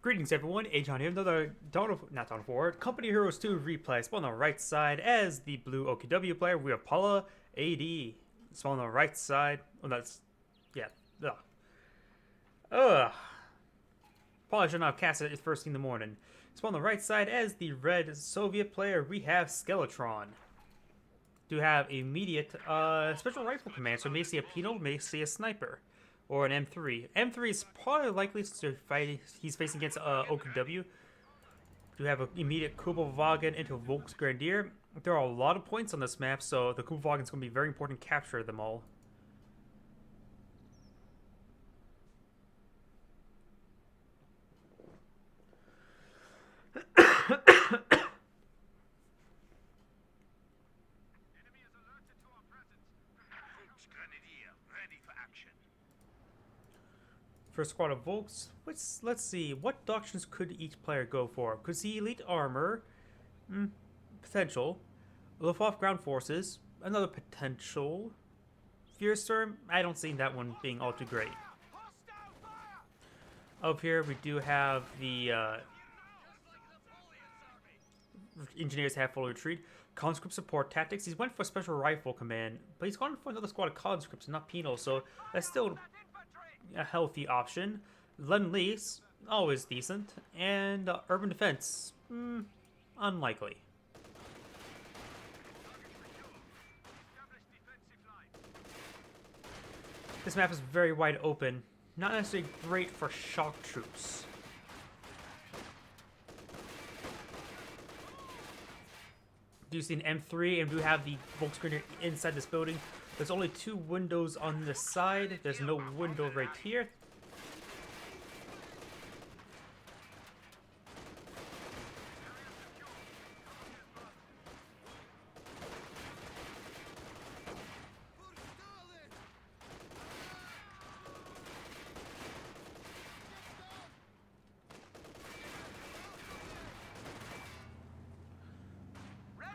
Greetings everyone, Agion here, another not Dawn of War, Company Heroes 2 replay. Spawn on the right side as the blue OKW player, we have Paula AD. Spawn on the right side, yeah, ugh. Ugh. Paula should not have cast it first thing in the morning. Spawn on the right side as the red Soviet player, we have Skeletron. Do have immediate special rifle command, so may see a penal, may see a sniper. Or an M3. M3 is probably likely to fight. He's facing against OKW. Do have an immediate Kubelwagen into Volksgrenadier. There are a lot of points on this map, so the Kubelwagen is going to be very important to capture them all. First squad of Volks. Let's see. What doctrines could each player go for? Could see elite armor. Potential. Luftwaffe ground forces. Another potential. Fierstorm. I don't see that one being all too great. Up here we do have the engineers have full retreat. Conscript support tactics. He's went for special rifle command, but he's gone for another squad of conscripts, not penal. So that's still a healthy option. Lend-Lease, always decent. And urban defense, unlikely. This map is very wide open. Not necessarily great for shock troops. Do you see an M3 and do have the Volksgrenadier inside this building? There's only two windows on this side. There's no window right here.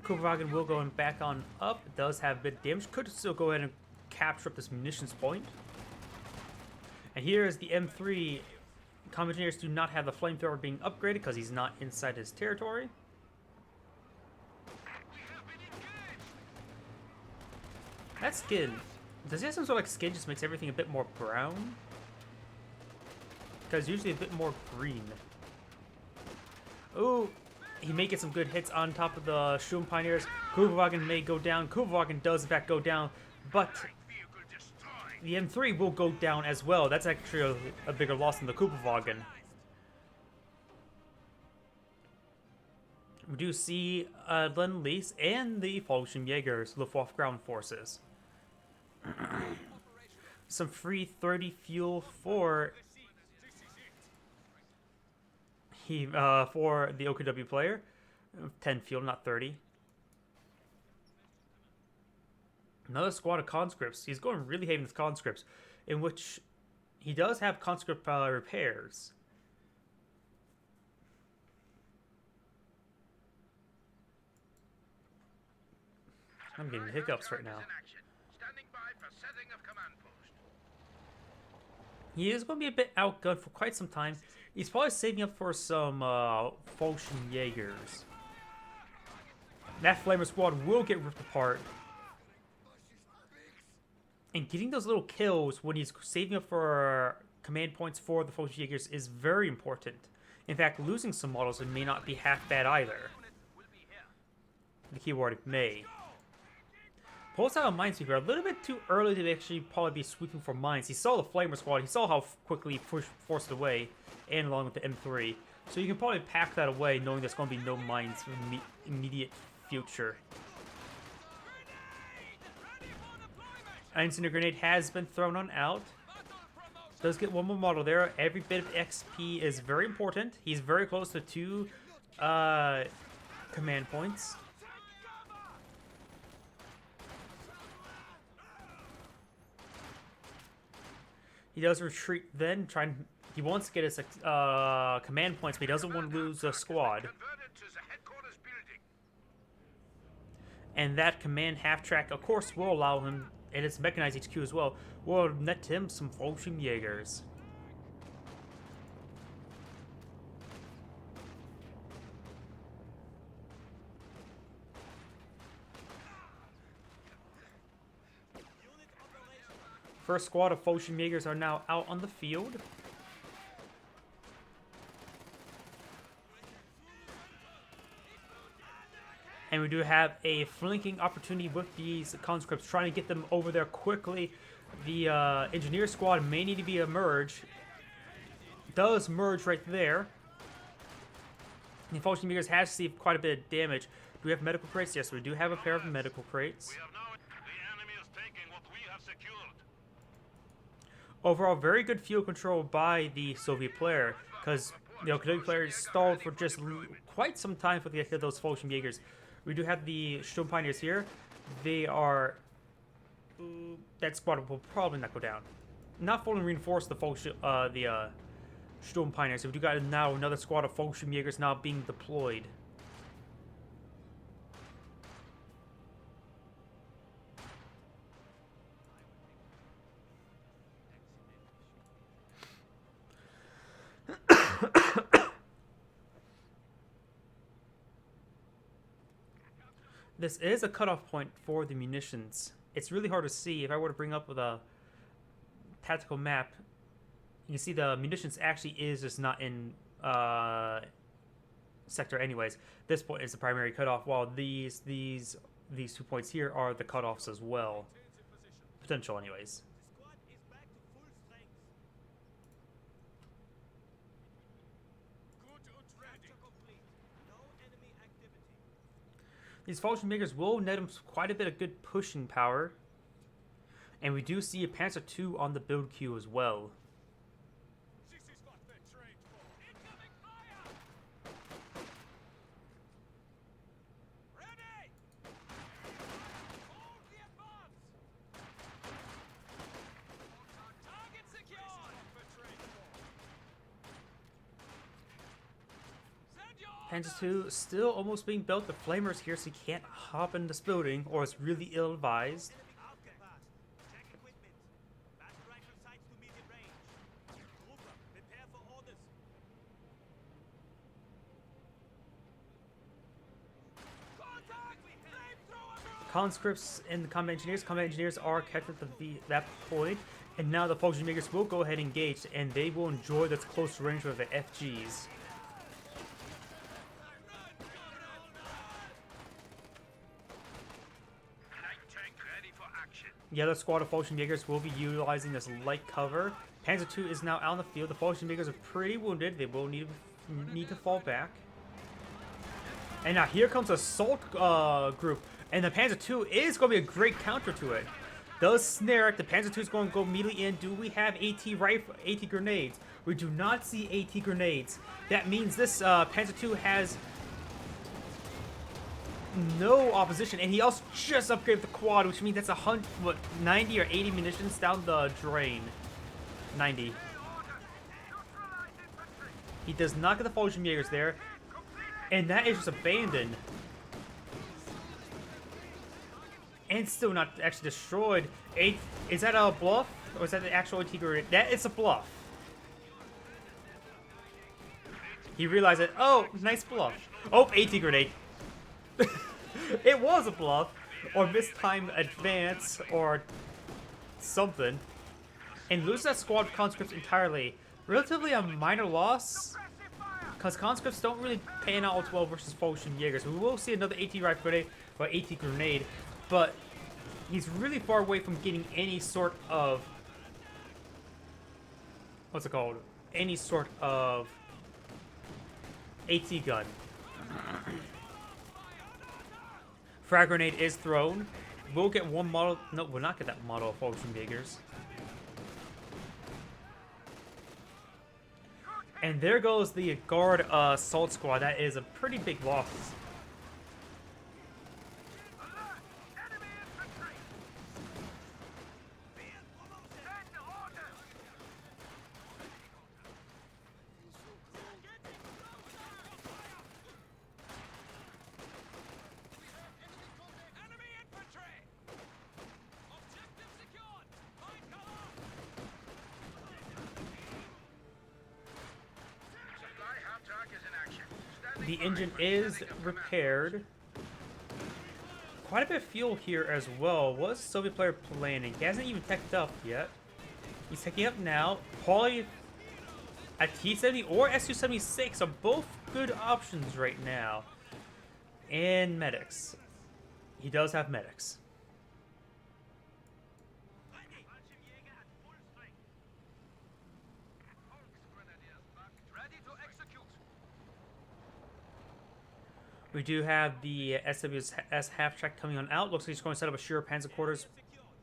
Kubelwagen will go back on up. It does have a bit of damage. Could still go ahead and capture up this munitions point. And here is the M3. Combat engineers do not have the flamethrower being upgraded because he's not inside his territory. That skin. Does he have some sort of like skin just makes everything a bit more brown? Because usually a bit more green. Ooh. He may get some good hits on top of the Shum Pioneers. Kubelwagen may go down. Kubelwagen does in fact go down, but the M3 will go down as well. That's actually a bigger loss than the Kubelwagen. We do see Lend-Lease and the Fallschirmjägers, Luftwaffe ground forces. Some free 30 fuel for for the OKW player. 10 fuel, not 30. Another squad of conscripts. He's going really heavy with conscripts, in which he does have conscript repairs. I'm getting hiccups right now. He is going to be a bit outgunned for quite some time. He's probably saving up for some Fallschirmjägers. That Flamer squad will get ripped apart. And getting those little kills when he's saving up for command points for the Fallschirmjägers is very important. In fact, losing some models may not be half bad either. The keyword may. Pulls out a minesweeper a little bit too early to actually probably be sweeping for mines. He saw the Flamer squad. He saw how quickly he forced it away, and along with the M3. So you can probably pack that away knowing there's going to be no mines in the immediate future. An incendiary grenade has been thrown on out. Does get one more model there. Every bit of XP is very important. He's very close to 2 command points. He does retreat then, he wants to get his command points, but he doesn't want to lose a squad. And that command half-track, of course, will allow him, and it's mechanized HQ as well, will net him some Fallschirmjägers. First squad of Fallschirmjägers are now out on the field. And we do have a flanking opportunity with these conscripts, trying to get them over there quickly. The engineer squad may need to be a merge. Does merge right there. The Fallschirmjägers has received quite a bit of damage. Do we have medical crates? Yes, we do have a pair of medical crates. Overall, very good fuel control by the Soviet player, because the OKW player stalled for just quite some time for the hit of those Fallschirmjägers. We do have the Sturm Pioneers here. They are... that squad will probably not go down. Not fully reinforce the Sturm Pioneers. So we do got now another squad of Fallschirmjägers now being deployed. This is a cutoff point for the munitions. It's really hard to see. If I were to bring up with a tactical map, you can see the munitions actually is just not in sector anyways. This point is the primary cutoff, while these 2 points here are the cutoffs as well. Potential anyways. These Fallschirmjägers will net them quite a bit of good pushing power. And we do see a Panzer II on the build queue as well. Panzer II still almost being built. The Flamer's here, so he can't hop in this building, or it's really ill-advised. Conscripts and the combat engineers are kept at that point, and now the Fallschirmjägers will go ahead and engage, and they will enjoy this close range with the FGs. The other squad of Fallschirmjägers will be utilizing this light cover. Panzer II is now out on the field. The Fallschirmjägers are pretty wounded. They will need to fall back. And now here comes assault group. And the Panzer II is going to be a great counter to it. Does snare it. The Panzer II is going to go immediately in. Do we have AT grenades? We do not see AT grenades. That means this Panzer II has no opposition, and he also just upgraded the quad, which means that's 90 or 80 munitions down the drain. 90. He does not get the Fallschirmjägers there, and that is just abandoned. And still not actually destroyed. Is that a bluff, or is that the actual AT grenade? That is a bluff. He realized it. Oh, nice bluff. Oh, AT grenade. It was a bluff, or mistime advance, or something. And lose that squad of conscripts entirely. Relatively a minor loss, because conscripts don't really pan out well versus Fallschirmjägers. We will see another AT rifle grenade or AT grenade, but he's really far away from getting any sort of any sort of AT gun. Frag grenade is thrown. We'll get one model. No, we'll not get that model of Fallschirmjägers. And there goes the guard assault squad. That is a pretty big loss. The engine is repaired. quite a bit of fuel here as well. What's Soviet player planning? He hasn't even teched up yet. He's teching up now. Probably a T-70 or Su-76 are both good options right now. And medics. He does have medics. We do have the SWS half-track coming on out. Looks like he's going to set up a Sure Panzer quarters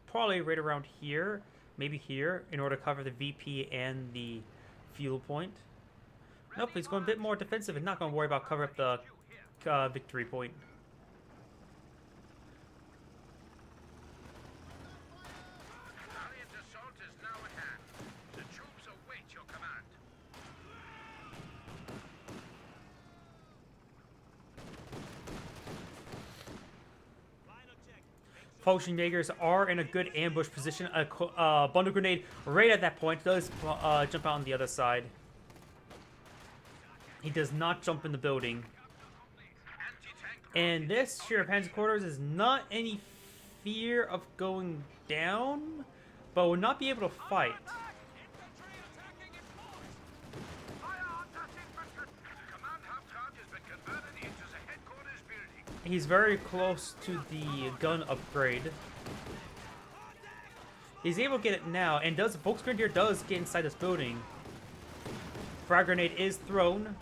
probably right around here, maybe here, in order to cover the VP and the fuel point. Nope, he's going a bit more defensive and not going to worry about covering up the victory point. Potion Jaegers are in a good ambush position. A bundle grenade right at that point does jump out on the other side. He does not jump in the building. And this Sure Panzer quarters is not any fear of going down, but will not be able to fight. He's very close to the gun upgrade. He's able to get it now, and Volksgrenadier does get inside this building. Frag grenade is thrown.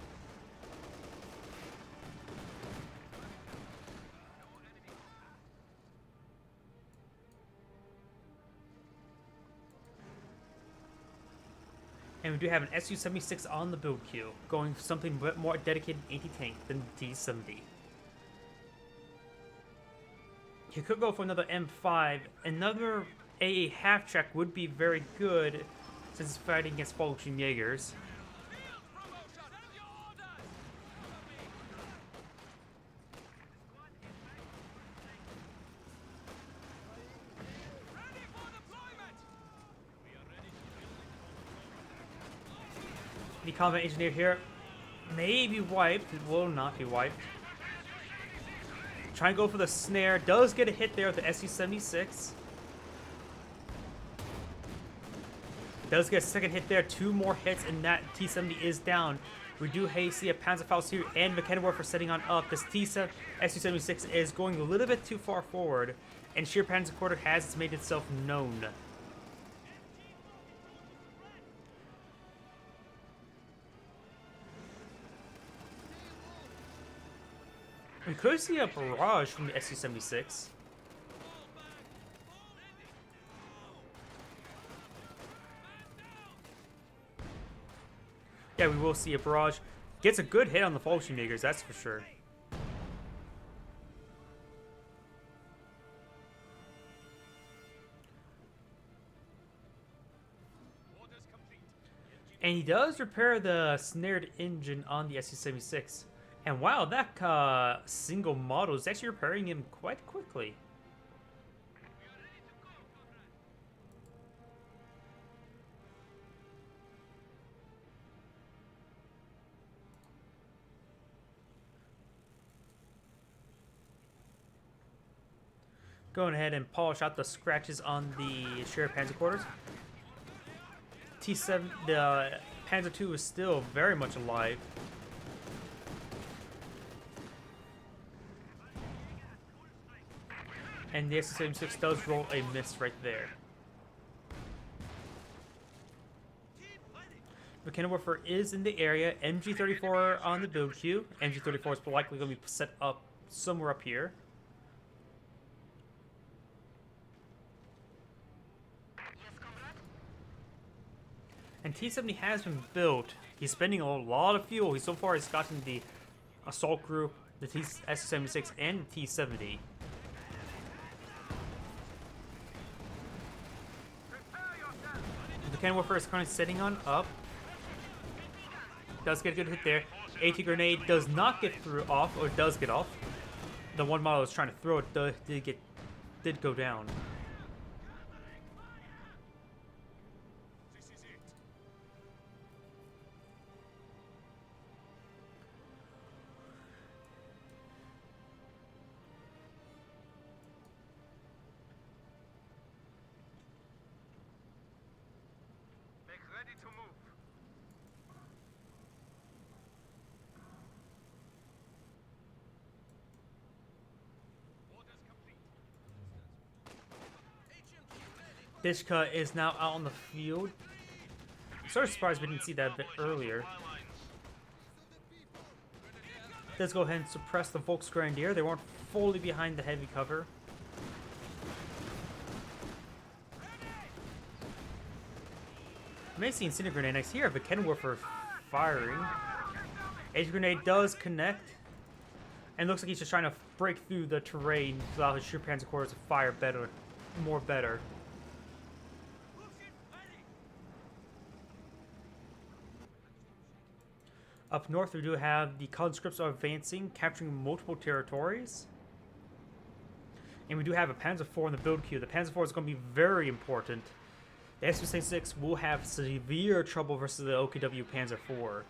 And we do have an Su-76 on the build queue, going for something a bit more dedicated anti-tank than the T-70. He could go for another M5. Another AA half-track would be very good since it's fighting against Falchion Jaegers. The combat engineer here may be wiped. It will not be wiped. Trying to go for the snare. Does get a hit there with the Su-76. Does get a second hit there. 2 more hits, and that T-70 is down. We do see a Panzerfaust here and Mechanowarfare setting on up. This Su-76 is going a little bit too far forward, and Sure Panzer Quarter has made itself known. We could see a barrage from the Su-76. Yeah, we will see a barrage. Gets a good hit on the Falchion Jaegers, that's for sure. And he does repair the snared engine on the Su-76. And wow, that single model is actually repairing him quite quickly. Going ahead and polish out the scratches on the Sure Panzer quarters. T7, the Panzer II is still very much alive. And the Su-76 does roll a miss right there. Mechanowarfare is in the area. MG34 on the build queue. MG34 is likely going to be set up somewhere up here. And T-70 has been built. He's spending a lot of fuel. So far he's gotten the assault group, the Su-76, and the T-70. Mechanowarfare is currently setting on up. Does get a good hit there. AT grenade does not get off, or does get off. The one model is trying to throw it did go down. Dishka is now out on the field. I'm sort of surprised we didn't see that a bit earlier. Let's go ahead and suppress the Volksgrenadier. They weren't fully behind the heavy cover. May see Incendiary Grenade next here, but Kenworth firing. Edge Grenade does connect. And looks like he's just trying to break through the terrain to allow his Sheer Panzer Corps to fire better, more better. Up north, we do have the conscripts are advancing, capturing multiple territories. And we do have a Panzer IV in the build queue. The Panzer IV is going to be very important. The Su-76 will have severe trouble versus the OKW Panzer IV.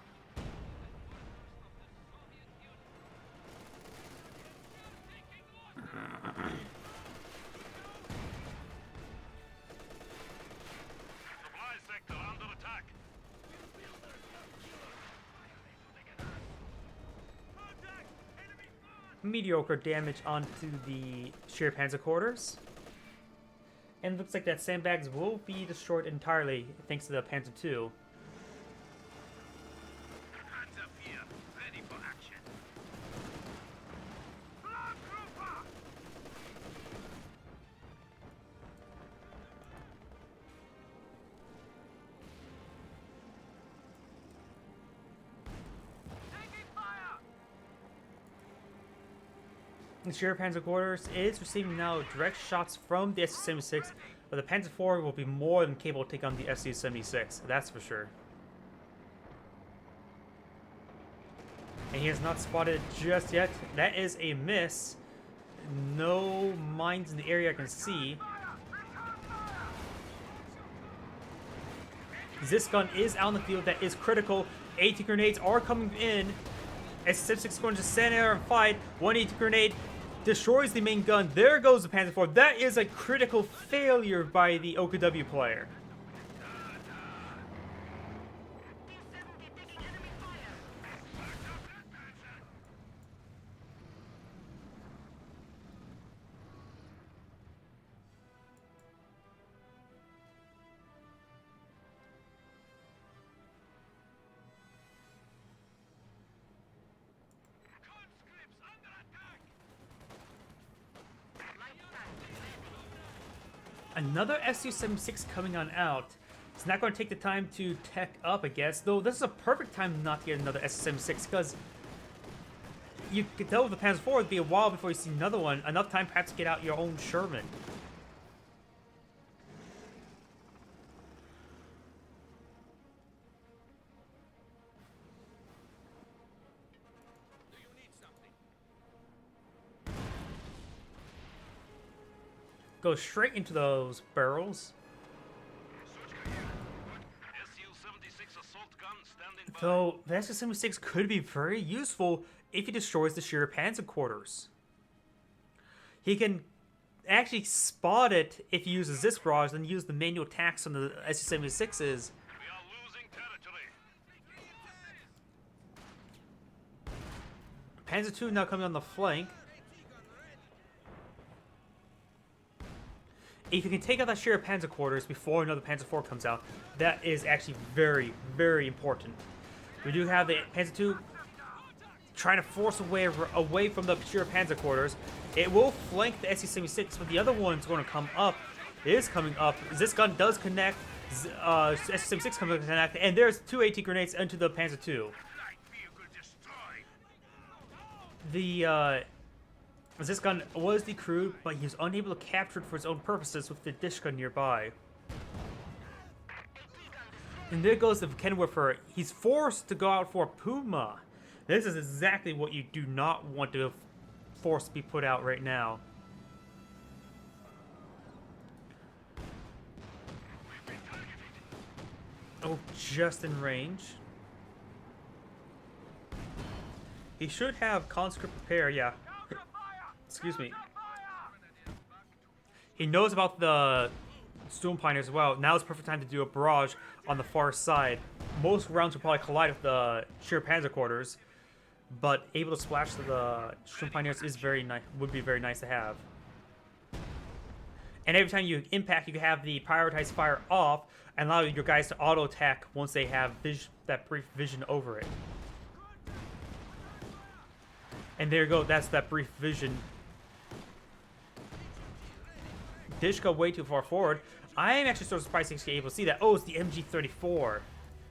Mediocre damage onto the Sheer Panzer quarters. And it looks like that sandbags will be destroyed entirely thanks to the Panzer II. The Sheer Panzer quarters is receiving now direct shots from the Su-76, but the Panzer IV will be more than capable to take on the Su-76, that's for sure. And he has not spotted just yet. That is a miss. No mines in the area I can see. This gun is out in the field. That is critical. 80 grenades are coming in. Su-76 is going to stand there and fight. 180 grenade destroys the main gun. There goes the Panzer IV. That is a critical failure by the OKW player. Another Su-76 coming on out. It's not going to take the time to tech up, I guess. Though this is a perfect time not to get another Su-76 because you can tell with the Panzer IV it'd be a while before you see another one. Enough time perhaps to get out your own Sherman. Go straight into those barrels. Though the Su-76 could be very useful if he destroys the Sheer Panzer quarters. He can actually spot it if he uses this barrage, then use the manual attacks on the Su-76s. Panzer II now coming on the flank. If you can take out that Sheer Panzer quarters before another Panzer IV comes out, that is actually very, very important. We do have the Panzer II trying to force away from the Sheer Panzer quarters. It will flank the Su-76, but the other one's going to come up. It is coming up. This gun does connect. Su-76 comes to connect, and there's 2 AT grenades into the Panzer II. This gun was decrewed, but he was unable to capture it for his own purposes with the Dishka nearby. And there goes the Kenworth. He's forced to go out for a Puma. This is exactly what you do not want to force to be put out right now. Oh, just in range. He should have conscript prepare, yeah. Excuse me. He knows about the Storm Pioneers as well. Now is the perfect time to do a barrage on the far side. Most rounds will probably collide with the sheer Panzer Quarters, but able to splash to the Storm Pioneers is very nice. Would be very nice to have. And every time you impact, you can have the prioritized fire off and allow your guys to auto attack once they have that brief vision over it. And there you go. That's that brief vision. Dishka way too far forward. I am actually sort of surprised to be able to see that. Oh, it's the MG34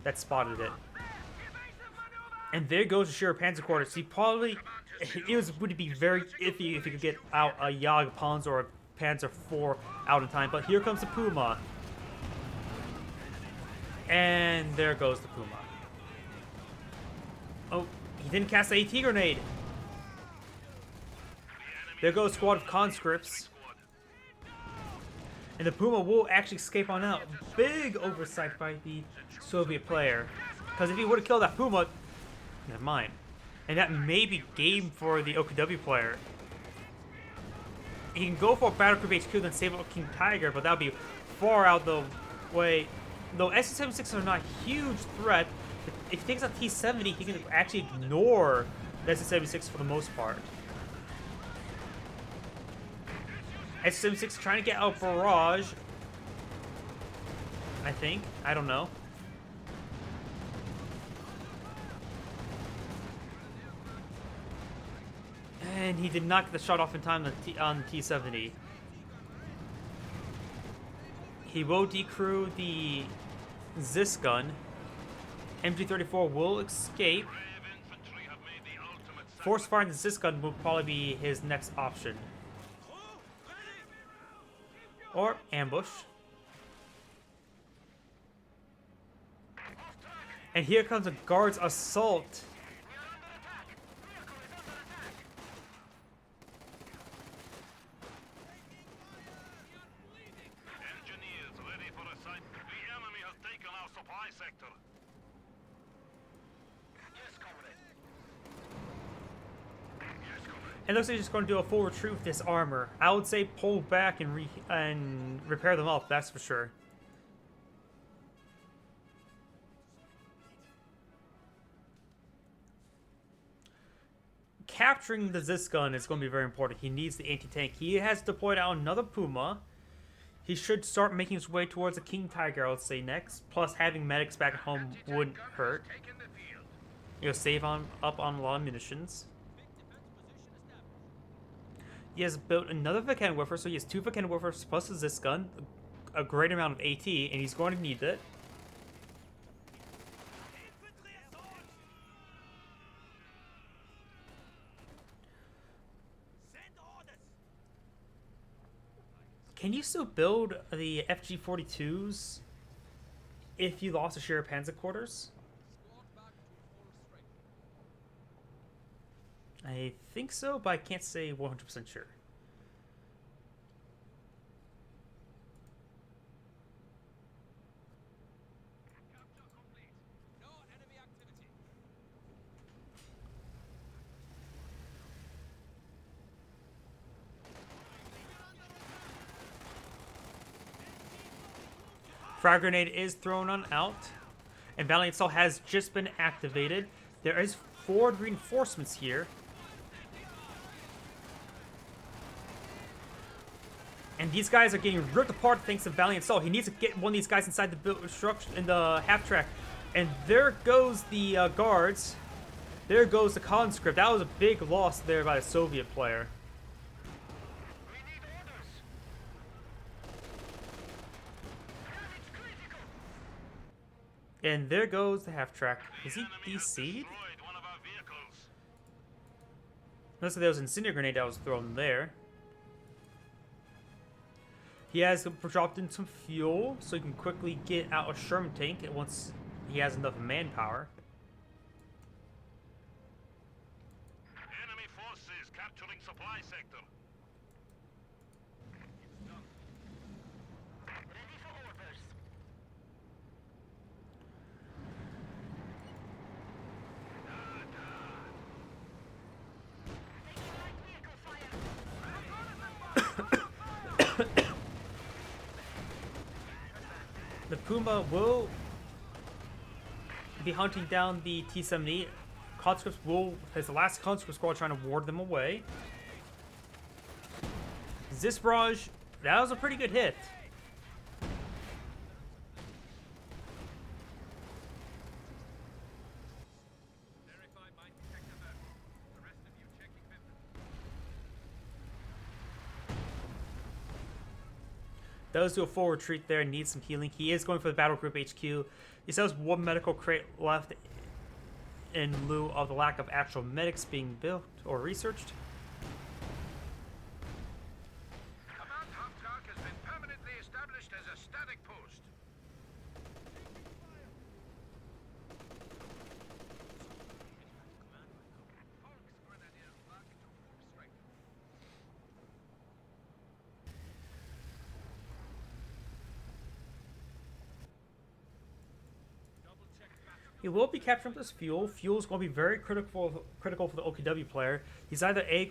that spotted it. And there goes the sheer Panzer Quarters. He probably would be very iffy if he could get out a Jagdpanzer or a Panzer IV out in time. But here comes the Puma. And there goes the Puma. Oh, he didn't cast the AT grenade. There goes a squad of conscripts. And the Puma will actually escape on out. Big oversight by the Soviet player. Because if he would have killed that Puma, never mind. And that may be game for the OKW player. He can go for a Battlecruiser HQ then save out King Tiger, but that would be far out the way. Though SS-76 are not a huge threat, if he takes out T-70, he can actually ignore the SS-76 for the most part. SS-76 trying to get out barrage. I think. I don't know. And he did not get the shot off in time on T-70. He will decrew the Zis gun. MG34 will escape. Force firing the Zis gun will probably be his next option. Or ambush. And here comes a guard's assault. Engineers ready for a sight. The enemy has taken our supply sector. Yes, comrade. It looks like he's just going to do a full retreat with this armor. I would say pull back and repair them up, that's for sure. Capturing the Zis gun is going to be very important. He needs the anti-tank. He has deployed out another Puma. He should start making his way towards a King Tiger, I would say, next. Plus, having medics back at home wouldn't hurt. You'll save up on a lot of munitions. He has built another Vickenwerfer, so he has 2 Vickenwerfers plus a Zis gun, a great amount of AT, and he's going to need it. Can you still build the FG-42s if you lost a share of Panzer Quarters? I think so, but I can't say 100% sure. Frag grenade is thrown on out, and Valiant Soul has just been activated. There is forward reinforcements here. And these guys are getting ripped apart thanks to Valiant Soul. He needs to get one of these guys inside the structure in the half track. And there goes the guards. There goes the conscript. That was a big loss there by the Soviet player. And there goes the half track. Is he DC'd? Looks like there was an incendiary grenade that was thrown there. He has dropped in some fuel, so he can quickly get out a Sherman tank once he has enough manpower. Enemy forces capturing supply sector. Ready for orders. Puma will be hunting down the T-70. Conscripts will, as the last conscript squad, trying to ward them away. This barrage, that was a pretty good hit. Does do a full retreat there, needs some healing. He is going for the battle group HQ. He still has one medical crate left in lieu of the lack of actual medics being built or researched. Command Hoptalk has been permanently established as a static post. He will be capturing this fuel. Fuel is going to be very critical for the OKW player. He's either he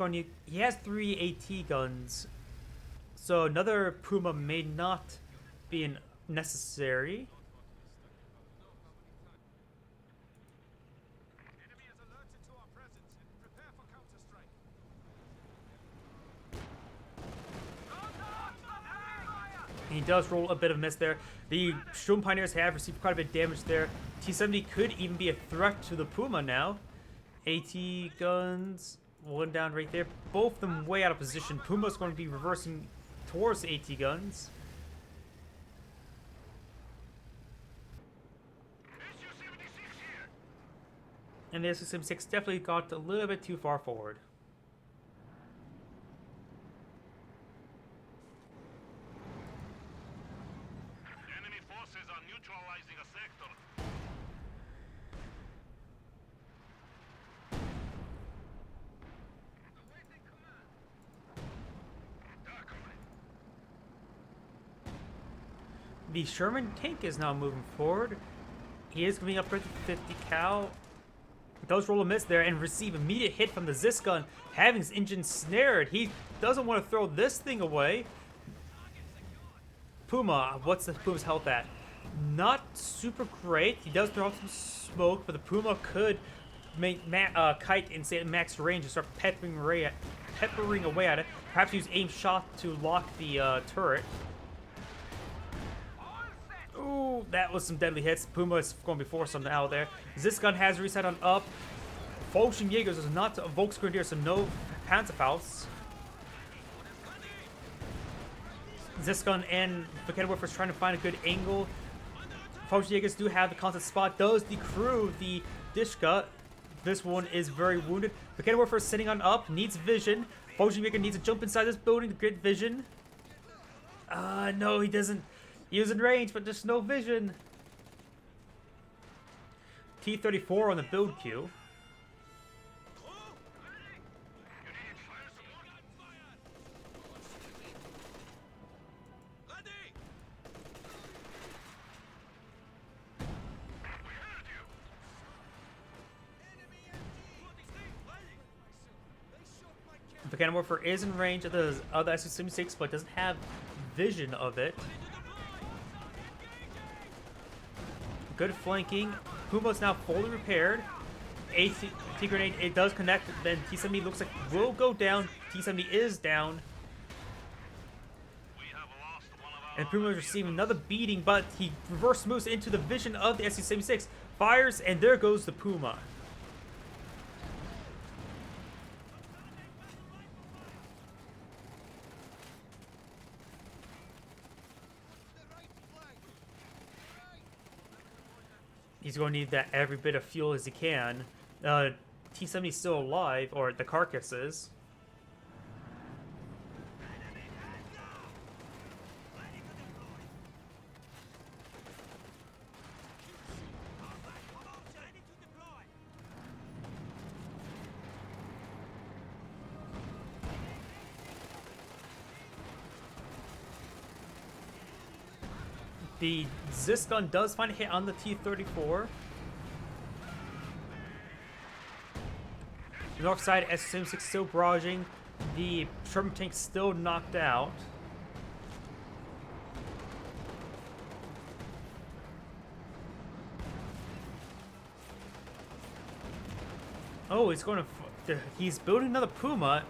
has 3 AT guns, so another Puma may not be necessary. Enemy is alerted to our presence. Prepare for counter-strike. He does roll a bit of miss there. The Sturm Pioneers have received quite a bit of damage there. T-70 could even be a threat to the Puma now. AT guns, one down right there. Both of them way out of position. Puma's going to be reversing towards the AT guns. SU-76 here. And the SU-76 definitely got a little bit too far forward. Enemy forces are neutralizing a sector. Awaiting command. The Sherman tank is now moving forward. He is giving up 50 cal. Does roll a miss there and receive immediate hit from the Zis gun, having his engine snared. He doesn't want to throw this thing away. Puma, what's the Puma's health at? Not super great. He does throw out some smoke, but the Puma could make kite and stay at max range and start peppering away at it. Perhaps use aim shot to lock the turret. Ooh, that was some deadly hits. Puma is going to be forced something out there. This gun has reset on up. Jägers is not a Volksgrenadier, so no Panzerfaust. This gun and Volksgrenadier is trying to find a good angle. Jägers do have the constant spot. Does the crew, the Dishka. This one is very wounded. Volksgrenadier is sitting on up, needs vision. Jäger needs to jump inside this building to get vision. No, he doesn't. He was in range, but there's no vision. T-34 on the build queue. The cannon warfare is in range of the other SU-76, but doesn't have vision of it. Good flanking. Puma's now fully repaired. AT grenade, it does connect. Then T-70 looks like will go down. T-70 is down. We have lost one of our And Puma is receiving another beating, but he reverse moves into the vision of the SU-76. Fires, and there goes the Puma. He's going to need that every bit of fuel as he can. T-70 is still alive, or the carcass is. The Zis gun does find a hit on the T-34. The north side, SU-76 still barraging. The Sherman tank still knocked out. Oh, he's going to. He's building another Puma.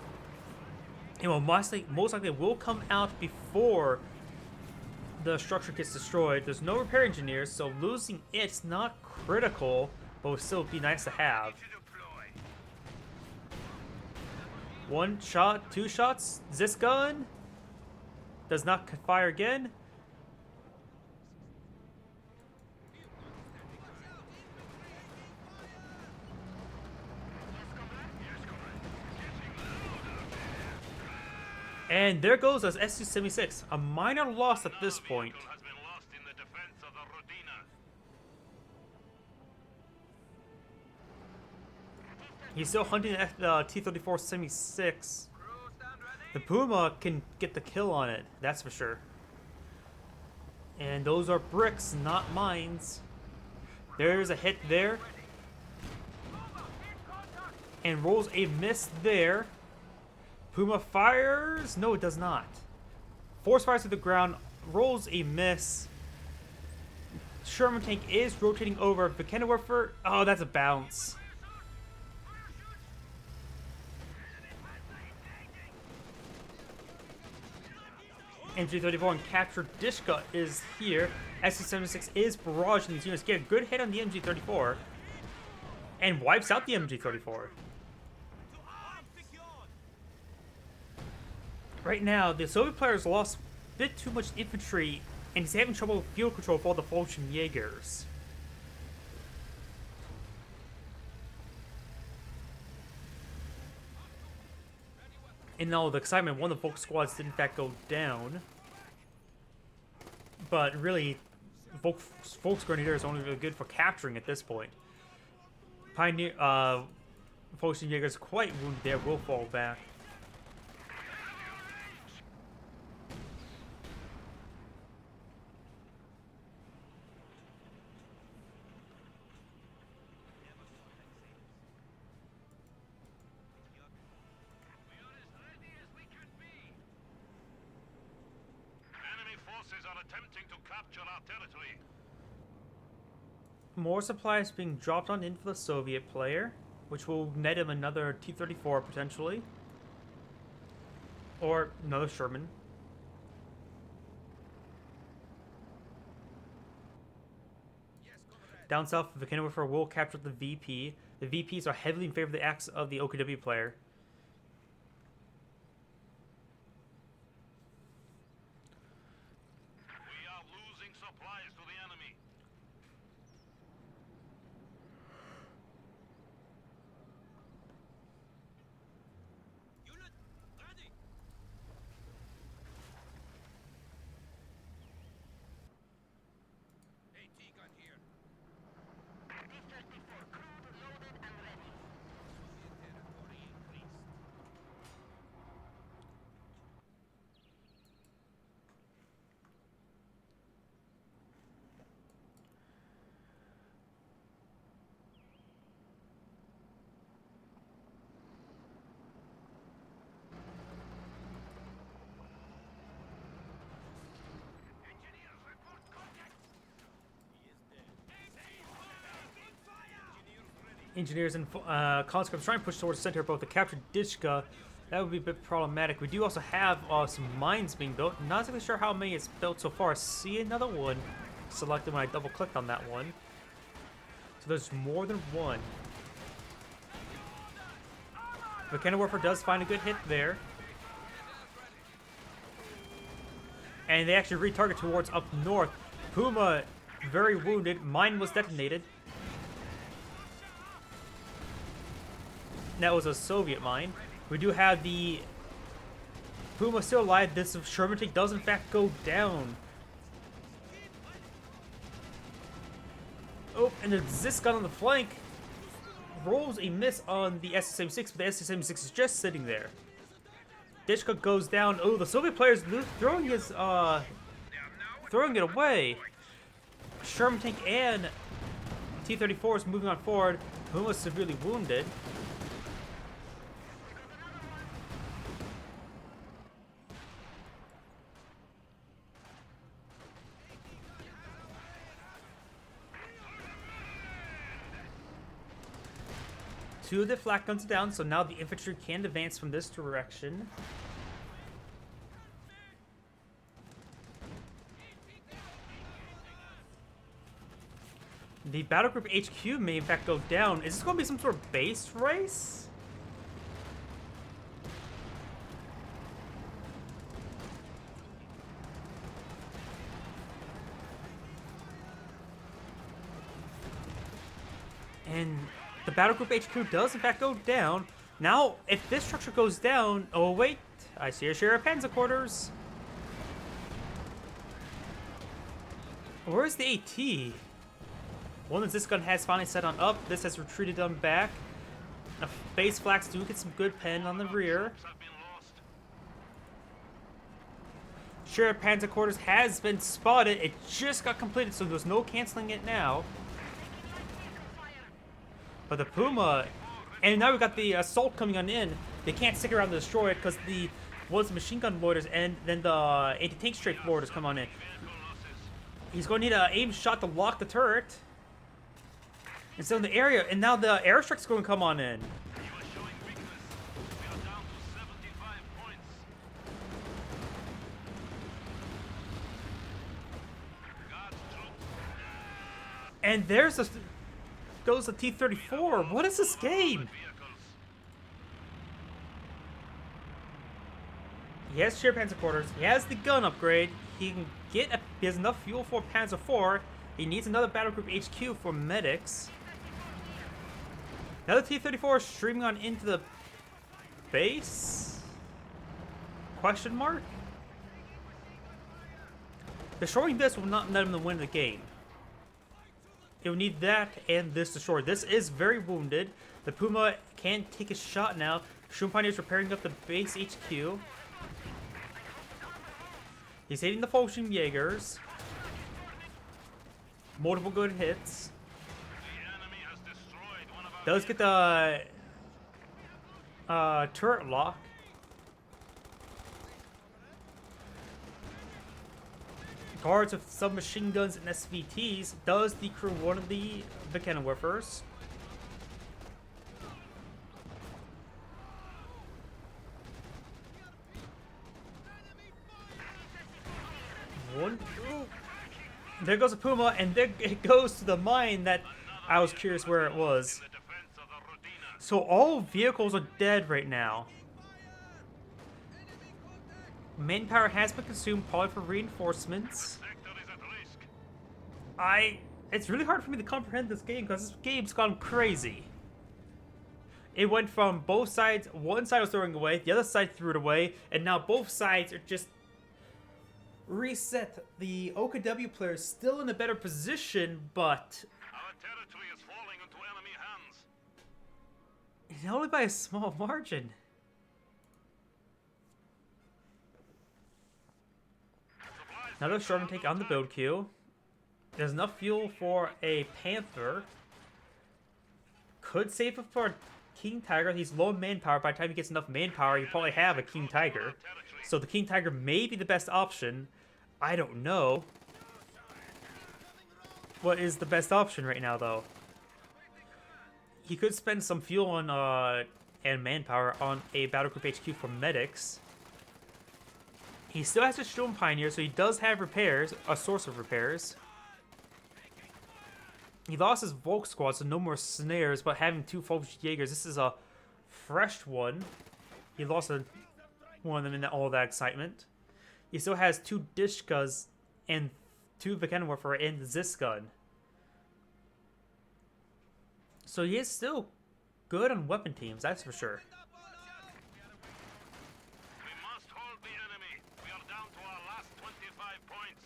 And will most likely will come out before the structure gets destroyed. There's no repair engineers, so losing it's not critical, but would still be nice to have. One shot, two shots. This gun does not fire again. And there goes us SU-76, a minor loss at this point. Has been lost in the defense of the Rodina. He's still hunting the T-34 Semi-6. The Puma can get the kill on it, that's for sure. And those are bricks, not mines. There's a hit there. And rolls a miss there. Puma fires. No, it does not. Force fires to the ground. Rolls a miss. Sherman tank is rotating over. Vickenwerfer. Oh, that's a bounce. MG34 and captured Dishka is here. SC-76 is barraging these units. Get a good hit on the MG34. And wipes out the MG34. Right now, the Soviet players lost a bit too much infantry, and he's having trouble with field control for all the Fallschirmjägers. In all the excitement, one of the Volk squads did in fact go down. But really, Volk's Grenadiers are only really good for capturing at this point. Pioneer, Fallschirmjägers quite wounded there, will fall back. Are attempting to capture our territory. More supplies being dropped on in for the Soviet player, which will net him another T-34 potentially. Or another Sherman. Down south, Vickenwerfer will capture the VP. The VPs are heavily in favor of the axe of the OKW player. Supplies to the enemy. Unit ready. AT gun here. T-34 crewed, loaded, and ready. Soviet territory increased. Engineers and conscripts try and push towards the center, both the captured Dishka. That would be a bit problematic. We do also have some mines being built. Not exactly sure how many it's built so far. I see another one selected when I double clicked on that one. So there's more than one. Vickenwerfer does find a good hit there. And they actually retarget towards up north. Puma, very wounded. Mine was detonated. That was a Soviet mine. We do have the Puma still alive. This Sherman tank does in fact go down. Oh, and the Zis gun on the flank rolls a miss on the SS-76, but the SS-76 is just sitting there. Dishka goes down. Oh, the Soviet player's throwing his throwing it away. Sherman tank and T-34 is moving on forward. Puma's severely wounded. Two of the flak guns are down, so now the infantry can advance from this direction. The battle group HQ may in fact go down. Is this going to be some sort of base race? And the battle group HQ does in fact go down. Now, if this structure goes down... Oh, wait. I see a share of Panzer quarters. Where's the AT? One that this gun has finally set on up. This has retreated on back. Now, base flags do get some good pen on the rear. Share of Panzer quarters has been spotted. It just got completed, so there's no canceling it now. But the Puma, and now we've got the assault coming on in. They can't stick around to destroy it because the machine gun loaders and then the anti-tank strafe loaders come on in. He's going to need an aim shot to lock the turret. And so in the area, and now the airstrike's going to come on in. And there's a... goes the T-34. What is this game? He has sheer Panzer quarters. He has the gun upgrade. He can get he has enough fuel for Panzer IV. He needs another battle group HQ for medics. Now the T-34 is streaming on into the base? Question mark? Destroying this will not let him win the game. It will need that and this destroyed. This is very wounded. The Puma can take a shot now. Shroom Pioneer's repairing up the base HQ. He's hitting the Fulton Jaegers. Multiple good hits. Does get the turret lock. Guards with submachine guns and SVTs does decrew one of the cannon whiffers. There goes a Puma, and there it goes to the mine that I was curious where it was. So all vehicles are dead right now. Manpower has been consumed, probably for reinforcements. It's really hard for me to comprehend this game because this game's gone crazy. It went from both sides, one side was throwing away, the other side threw it away, and now both sides are just reset. The OKW player is still in a better position, but Our territory is falling into enemy hands. only by a small margin. Another Sherman take on the build queue. There's enough fuel for a Panther. Could save it for a King Tiger. He's low in manpower. By the time he gets enough manpower, you probably have a King Tiger. So the King Tiger may be the best option. I don't know. What is the best option right now, though? He could spend some fuel on and manpower on a battle group HQ for medics. He still has a Storm Pioneer, so he does have repairs, a source of repairs. He lost his Volk squad, so no more snares, but having two Fulton Jaegers, this is a fresh one. He lost one of them in all that excitement. He still has two Dishkas and two Vickenwerfer and this gun. So he is still good on weapon teams, that's for sure. We must hold the enemy. We are down to our last 25 points.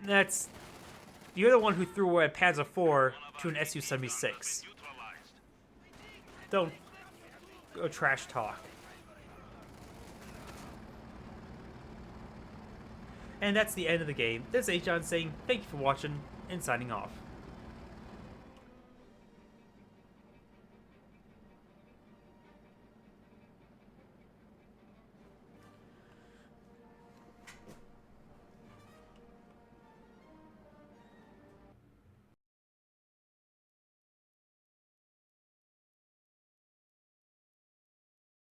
That's... You're the one who threw away a Panzer IV to an Su-76. Don't go trash talk. And that's the end of the game. This is Agion saying thank you for watching and signing off.